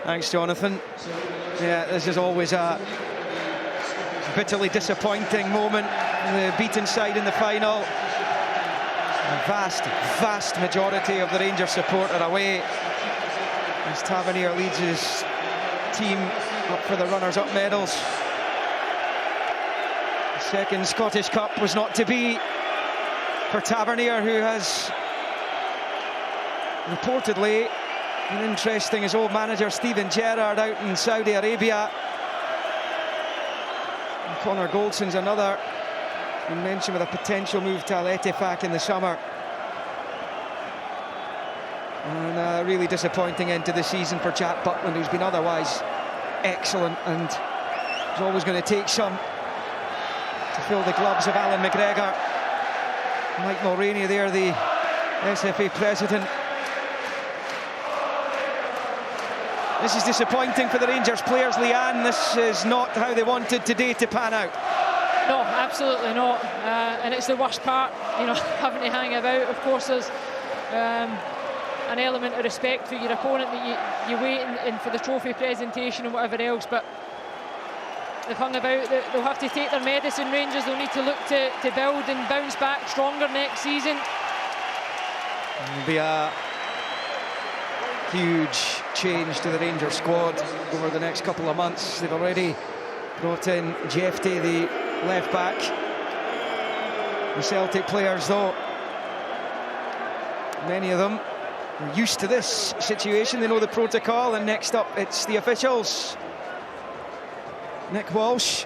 Thanks, Jonathan. Yeah, this is always a bitterly disappointing moment. The beaten side in the final. A vast majority of the Rangers support are away as Tavernier leads his team up for the runners-up medals. The second Scottish Cup was not to be for Tavernier, who has reportedly an interesting his old manager Steven Gerrard out in Saudi Arabia. And Connor Goldson's another been mentioned with a potential move to Al Ettifaq in the summer. And a really disappointing end to the season for Jack Butland, who's been otherwise excellent and is always going to take some to fill the gloves of Alan McGregor. Mike Mulroney there, the SFA president. This is disappointing for the Rangers players, Leanne. This is not how they wanted today to pan out. No, absolutely not. And it's the worst part, you know, having to hang about. Of course, there's an element of respect for your opponent that you wait and for the trophy presentation and whatever else, but they've hung about. They'll have to take their medicine, Rangers. They'll need to look to build and bounce back stronger next season. It'll be a huge change to the Rangers squad over the next couple of months. They've already brought in Jefty, the left back. The Celtic players, though, many of them are used to this situation. They know the protocol. And next up, it's the officials. Nick Walsh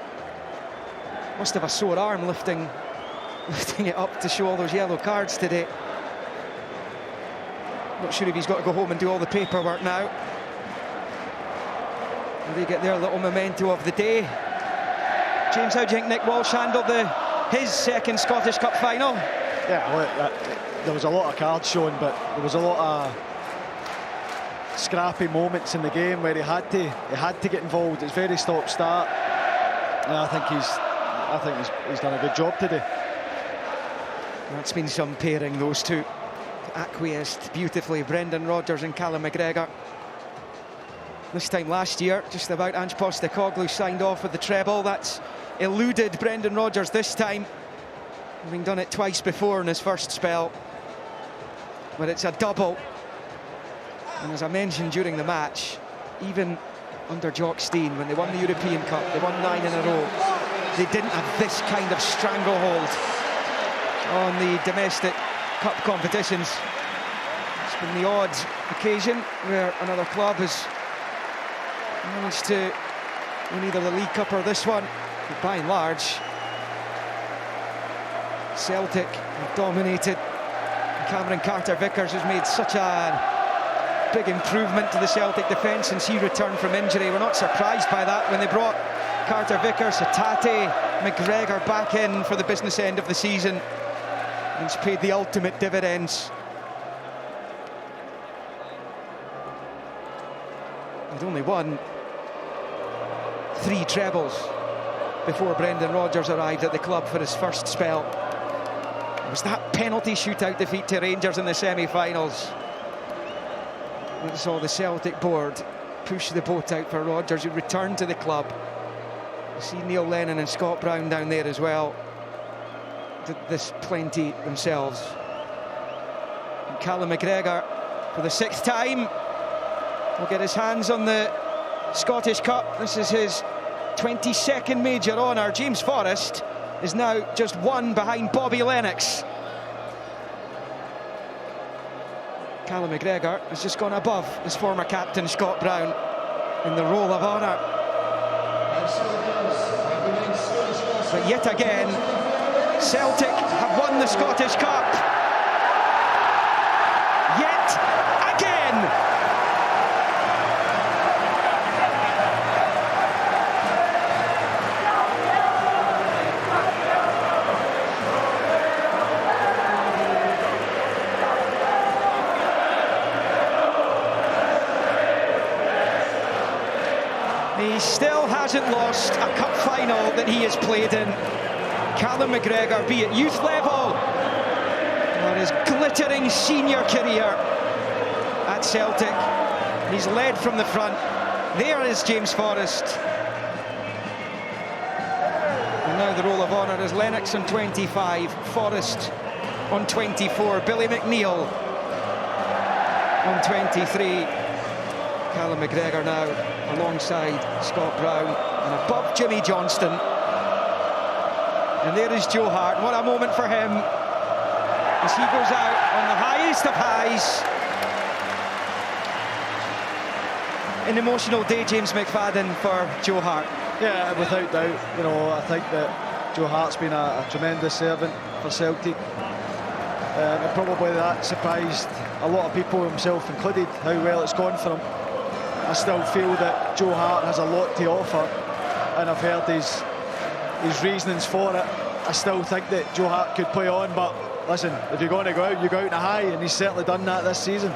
must have a sore arm lifting it up to show all those yellow cards today. Not sure if he's got to go home and do all the paperwork now. And they get their little memento of the day. James, how do you think Nick Walsh handled his second Scottish Cup final? Yeah, well, there was a lot of cards shown, but there was a lot of scrappy moments in the game where he had to get involved. It's very stop-start, and I think he's done a good job today. That's been some pairing, those two. Acquiesced beautifully, Brendan Rodgers and Callum McGregor. This time last year, just about, Ange Postecoglou signed off with the treble. That's eluded Brendan Rodgers this time, having done it twice before in his first spell. But it's a double. And as I mentioned during the match, even under Jock Stein, when they won the European Cup, they won 9 in a row, they didn't have this kind of stranglehold on the domestic cup competitions. It's been the odd occasion where another club has managed to win either the League Cup or this one, but by and large Celtic have dominated. Cameron Carter-Vickers has made such a big improvement to the Celtic defence since he returned from injury. We're not surprised by that when they brought Carter-Vickers, Hatate, McGregor back in for the business end of the season. He's paid the ultimate dividends. He'd only won 3 trebles before Brendan Rodgers arrived at the club for his first spell. It was that penalty shootout defeat to Rangers in the semi-finals that saw the Celtic board push the boat out for Rodgers, who returned to the club. You see Neil Lennon and Scott Brown down there as well. Did this plenty themselves. And Callum McGregor, for the 6th time, will get his hands on the Scottish Cup. This is his 22nd major honour. James Forrest is now just 1 behind Bobby Lennox. Callum McGregor has just gone above his former captain Scott Brown in the roll of honour. But yet again, Celtic have won the Scottish Cup. Yet again. He still hasn't lost a cup final that he has played in. Callum McGregor, be it youth level or his glittering senior career at Celtic, he's led from the front. There is James Forrest. And now the roll of honour is Lennox on 25, Forrest on 24, Billy McNeil on 23. Callum McGregor now alongside Scott Brown and above Jimmy Johnston. And there is Joe Hart. What a moment for him as he goes out on the highest of highs. An emotional day, James McFadden, for Joe Hart. Yeah, without doubt. You know, I think that Joe Hart's been a tremendous servant for Celtic. And probably that surprised a lot of people, himself included, how well it's gone for him. I still feel that Joe Hart has a lot to offer, and I've heard his reasonings for it. I still think that Joe Hart could play on, but listen, if you're going to go out, you go out in a high, and he's certainly done that this season.